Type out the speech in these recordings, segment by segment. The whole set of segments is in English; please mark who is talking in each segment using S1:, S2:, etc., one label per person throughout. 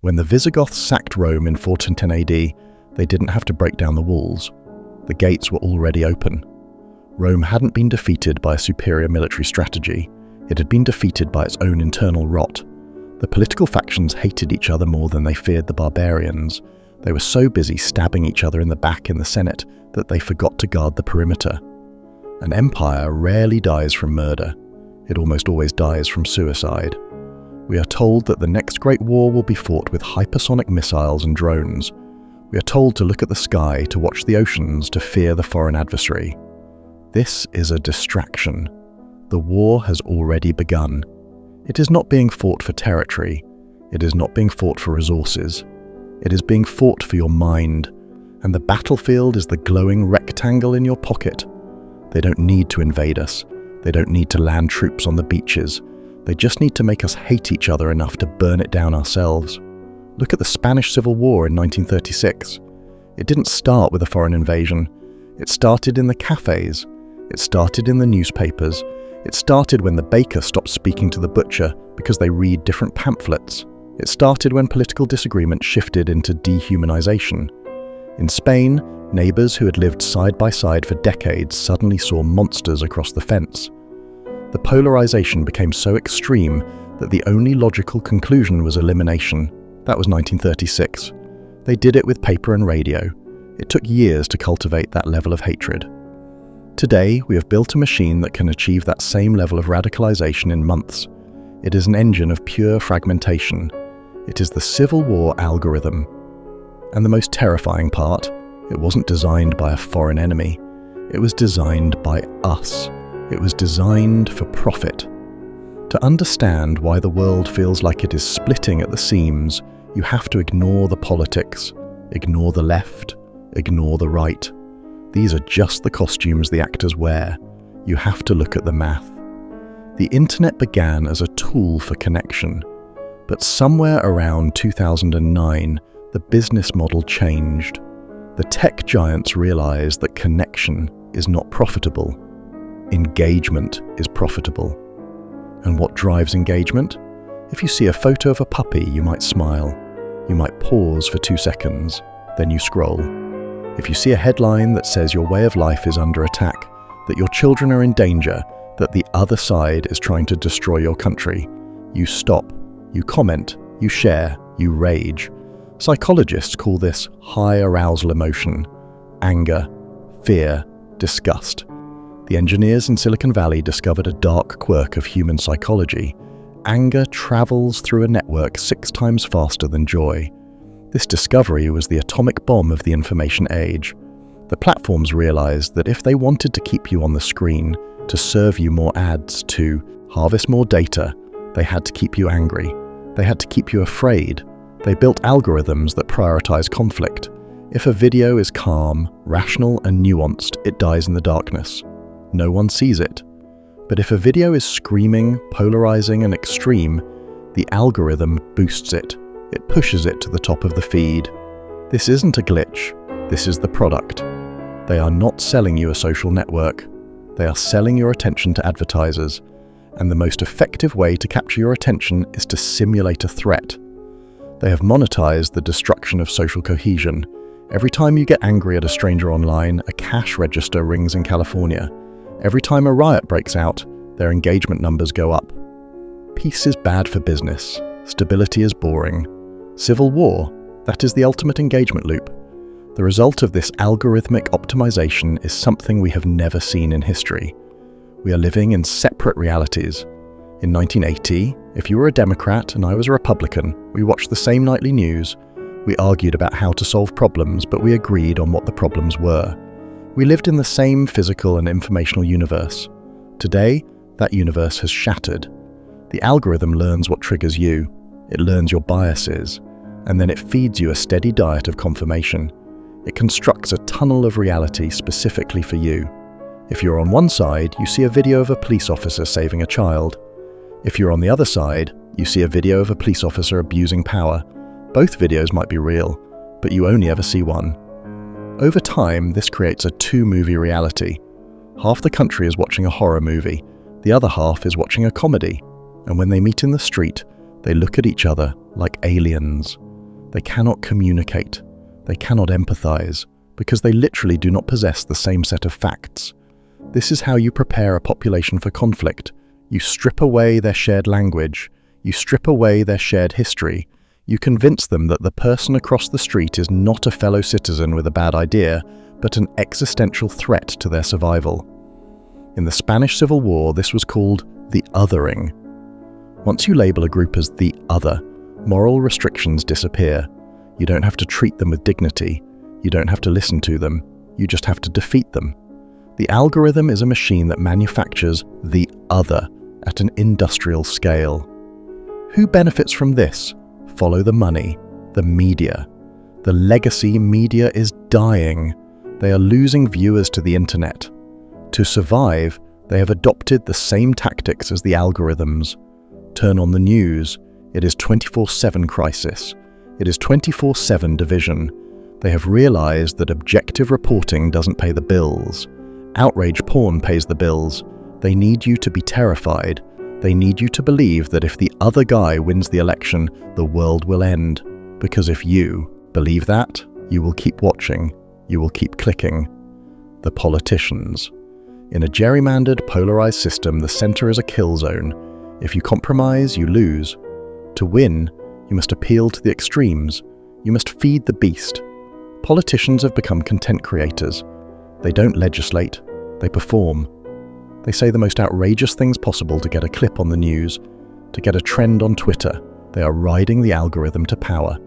S1: When the Visigoths sacked Rome in 410 AD, they didn't have to break down the walls. The gates were already open. Rome hadn't been defeated by a superior military strategy. It had been defeated by its own internal rot. The political factions hated each other more than they feared the barbarians. They were so busy stabbing each other in the back in the Senate that they forgot to guard the perimeter. An empire rarely dies from murder. It almost always dies from suicide. We are told that the next great war will be fought with hypersonic missiles and drones. We are told to look at the sky, to watch the oceans, to fear the foreign adversary. This is a distraction. The war has already begun. It is not being fought for territory. It is not being fought for resources. It is being fought for your mind, and the battlefield is the glowing rectangle in your pocket. They don't need to invade us. They don't need to land troops on the beaches. They just need to make us hate each other enough to burn it down ourselves. Look at the Spanish Civil War in 1936. It didn't start with a foreign invasion. It started in the cafes. It started in the newspapers. It started when the baker stopped speaking to the butcher because they read different pamphlets. It started when political disagreement shifted into dehumanization. In Spain, neighbors who had lived side by side for decades suddenly saw monsters across the fence. The polarization became so extreme that the only logical conclusion was elimination. That was 1936. They did it with paper and radio. It took years to cultivate that level of hatred. Today, we have built a machine that can achieve that same level of radicalization in months. It is an engine of pure fragmentation. It is the Civil War algorithm. And the most terrifying part, it wasn't designed by a foreign enemy. It was designed by us. It was designed for profit. To understand why the world feels like it is splitting at the seams, you have to ignore the politics, ignore the left, ignore the right. These are just the costumes the actors wear. You have to look at the math. The internet began as a tool for connection, but somewhere around 2009, the business model changed. The tech giants realized that connection is not profitable. Engagement is profitable. And what drives engagement? If you see a photo of a puppy, you might smile. You might pause for 2 seconds, then you scroll. If you see a headline that says your way of life is under attack, that your children are in danger, that the other side is trying to destroy your country, you stop, you comment, you share, you rage. Psychologists call this high arousal emotion: anger, fear, disgust. The engineers in Silicon Valley discovered a dark quirk of human psychology. Anger travels through a network 6 times faster than joy. This discovery was the atomic bomb of the information age. The platforms realized that if they wanted to keep you on the screen, to serve you more ads, to harvest more data, they had to keep you angry. They had to keep you afraid. They built algorithms that prioritize conflict. If a video is calm, rational, and nuanced, it dies in the darkness. No one sees it. But if a video is screaming, polarizing, and extreme, the algorithm boosts it. It pushes it to the top of the feed. This isn't a glitch. This is the product. They are not selling you a social network. They are selling your attention to advertisers. And the most effective way to capture your attention is to simulate a threat. They have monetized the destruction of social cohesion. Every time you get angry at a stranger online, a cash register rings in California. Every time a riot breaks out, their engagement numbers go up. Peace is bad for business. Stability is boring. Civil war, that is the ultimate engagement loop. The result of this algorithmic optimization is something we have never seen in history. We are living in separate realities. In 1980, if you were a Democrat and I was a Republican, we watched the same nightly news. We argued about how to solve problems, but we agreed on what the problems were. We lived in the same physical and informational universe. Today, that universe has shattered. The algorithm learns what triggers you. It learns your biases, and then it feeds you a steady diet of confirmation. It constructs a tunnel of reality specifically for you. If you're on one side, you see a video of a police officer saving a child. If you're on the other side, you see a video of a police officer abusing power. Both videos might be real, but you only ever see one. Over time, this creates a 2-movie reality. Half the country is watching a horror movie, the other half is watching a comedy, and when they meet in the street, they look at each other like aliens. They cannot communicate. They cannot empathize, because they literally do not possess the same set of facts. This is how you prepare a population for conflict. You strip away their shared language. You strip away their shared history. You convince them that the person across the street is not a fellow citizen with a bad idea, but an existential threat to their survival. In the Spanish Civil War, this was called the othering. Once you label a group as the other, moral restrictions disappear. You don't have to treat them with dignity. You don't have to listen to them. You just have to defeat them. The algorithm is a machine that manufactures the other at an industrial scale. Who benefits from this? Follow the money, the media. The legacy media is dying. They are losing viewers to the internet. To survive, they have adopted the same tactics as the algorithms. Turn on the news. It is 24/7 crisis. It is 24/7 division. They have realized that objective reporting doesn't pay the bills. Outrage porn pays the bills. They need you to be terrified. They need you to believe that if the other guy wins the election, the world will end. Because if you believe that, you will keep watching. You will keep clicking. The politicians. In a gerrymandered, polarized system, the center is a kill zone. If you compromise, you lose. To win, you must appeal to the extremes. You must feed the beast. Politicians have become content creators. They don't legislate, they perform. They say the most outrageous things possible to get a clip on the news, to get a trend on Twitter. They are riding the algorithm to power,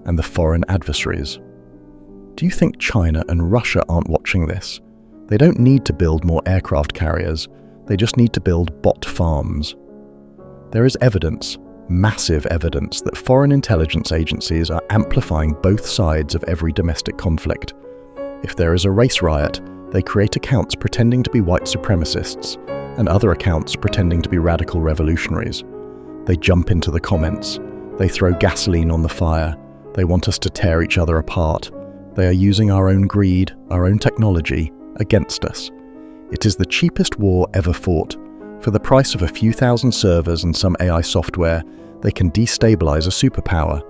S1: and the foreign adversaries. Do you think China and Russia aren't watching this? They don't need to build more aircraft carriers, they just need to build bot farms. There is evidence, massive evidence, that foreign intelligence agencies are amplifying both sides of every domestic conflict. If there is a race riot, they create accounts pretending to be white supremacists, and other accounts pretending to be radical revolutionaries. They jump into the comments. They throw gasoline on the fire. They want us to tear each other apart. They are using our own greed, our own technology, against us. It is the cheapest war ever fought. For the price of a few thousand servers and some AI software, they can destabilize a superpower.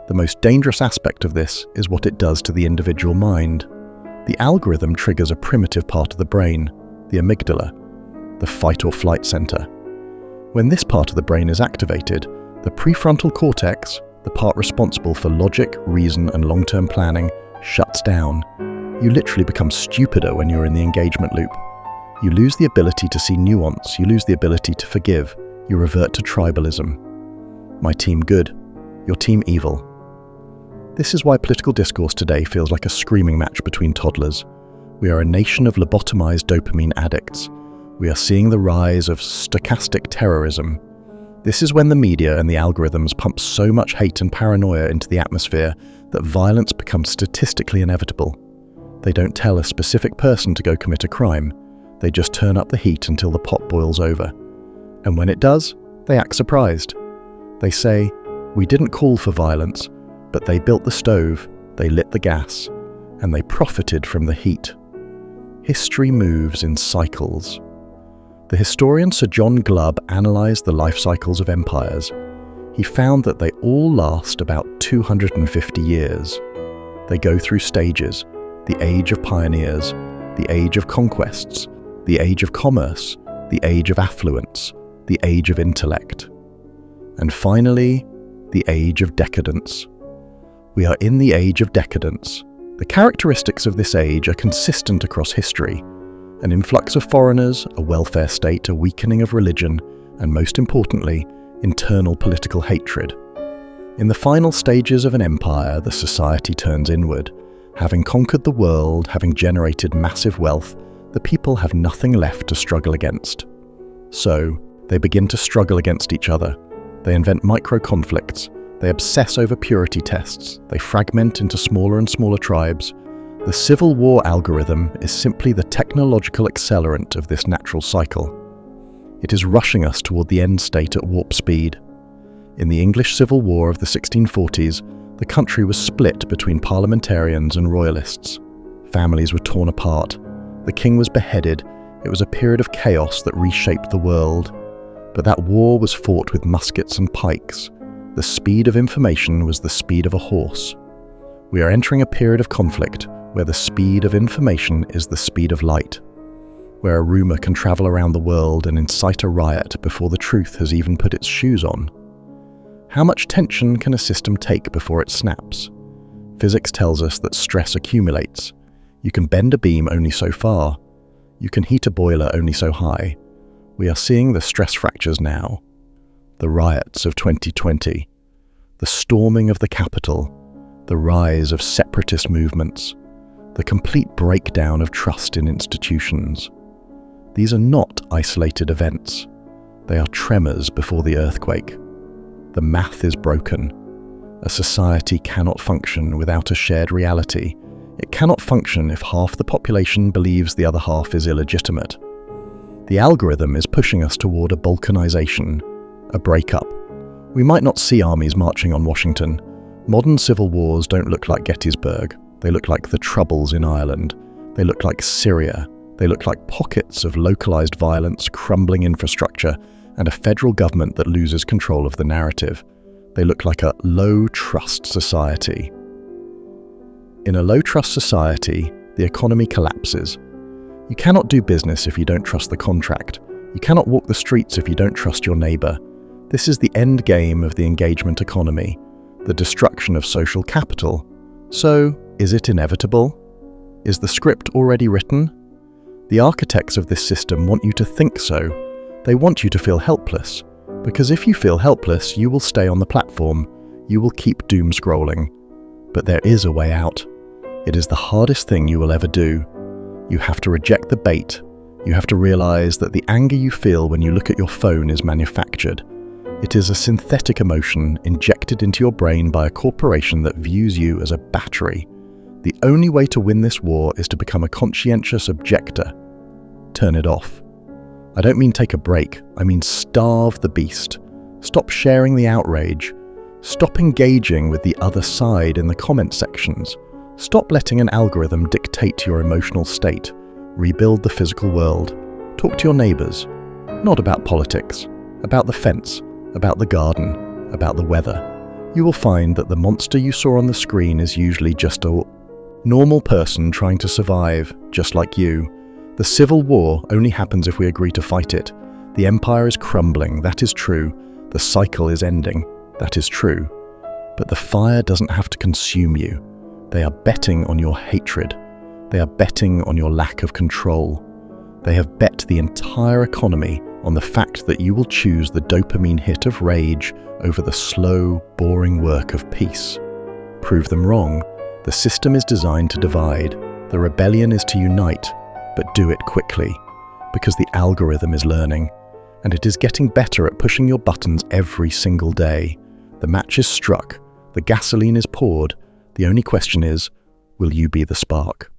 S1: The most dangerous aspect of this is what it does to the individual mind. The algorithm triggers a primitive part of the brain, the amygdala, the fight or flight center. When this part of the brain is activated, the prefrontal cortex, the part responsible for logic, reason, and long-term planning, shuts down. You literally become stupider when you're in the engagement loop. You lose the ability to see nuance, you lose the ability to forgive, you revert to tribalism. My team good, your team evil. This is why political discourse today feels like a screaming match between toddlers. We are a nation of lobotomized dopamine addicts. We are seeing the rise of stochastic terrorism. This is when the media and the algorithms pump so much hate and paranoia into the atmosphere that violence becomes statistically inevitable. They don't tell a specific person to go commit a crime. They just turn up the heat until the pot boils over. And when it does, they act surprised. They say, "We didn't call for violence, but they built the stove, they lit the gas, and they profited from the heat." History moves in cycles. The historian Sir John Glubb analysed the life cycles of empires. He found that they all last about 250 years. They go through stages: the age of pioneers, the age of conquests, the age of commerce, the age of affluence, the age of intellect, and finally, the age of decadence. We are in the age of decadence. The characteristics of this age are consistent across history: an influx of foreigners, a welfare state, a weakening of religion, and most importantly, internal political hatred. In the final stages of an empire, the society turns inward. Having conquered the world, having generated massive wealth, the people have nothing left to struggle against. So, they begin to struggle against each other. They invent micro-conflicts. They obsess over purity tests. They fragment into smaller and smaller tribes. The Civil War algorithm is simply the technological accelerant of this natural cycle. It is rushing us toward the end state at warp speed. In the English Civil War of the 1640s, the country was split between parliamentarians and royalists. Families were torn apart. The king was beheaded. It was a period of chaos that reshaped the world. But that war was fought with muskets and pikes. The speed of information was the speed of a horse. We are entering a period of conflict where the speed of information is the speed of light, where a rumor can travel around the world and incite a riot before the truth has even put its shoes on. How much tension can a system take before it snaps? Physics tells us that stress accumulates. You can bend a beam only so far. You can heat a boiler only so high. We are seeing the stress fractures now. The riots of 2020, the storming of the Capitol, the rise of separatist movements, the complete breakdown of trust in institutions. These are not isolated events. They are tremors before the earthquake. The math is broken. A society cannot function without a shared reality. It cannot function if half the population believes the other half is illegitimate. The algorithm is pushing us toward a balkanization, a breakup. We might not see armies marching on Washington. Modern civil wars don't look like Gettysburg. They look like the Troubles in Ireland. They look like Syria. They look like pockets of localized violence, crumbling infrastructure, and a federal government that loses control of the narrative. They look like a low-trust society. In a low-trust society, the economy collapses. You cannot do business if you don't trust the contract. You cannot walk the streets if you don't trust your neighbor. This is the end game of the engagement economy, the destruction of social capital. So, is it inevitable? Is the script already written? The architects of this system want you to think so. They want you to feel helpless, because if you feel helpless, you will stay on the platform. You will keep doom scrolling. But there is a way out. It is the hardest thing you will ever do. You have to reject the bait. You have to realize that the anger you feel when you look at your phone is manufactured. It is a synthetic emotion injected into your brain by a corporation that views you as a battery. The only way to win this war is to become a conscientious objector. Turn it off. I don't mean take a break, I mean starve the beast. Stop sharing the outrage. Stop engaging with the other side in the comment sections. Stop letting an algorithm dictate your emotional state. Rebuild the physical world. Talk to your neighbors. Not about politics, about the fence, about the garden, about the weather. You will find that the monster you saw on the screen is usually just a normal person trying to survive, just like you. The civil war only happens if we agree to fight it. The empire is crumbling, that is true. The cycle is ending, that is true. But the fire doesn't have to consume you. They are betting on your hatred. They are betting on your lack of control. They have bet the entire economy on the fact that you will choose the dopamine hit of rage over the slow, boring work of peace. Prove them wrong. The system is designed to divide. The rebellion is to unite. But do it quickly, because the algorithm is learning, and it is getting better at pushing your buttons every single day. The match is struck, the gasoline is poured. The only question is, will you be the spark?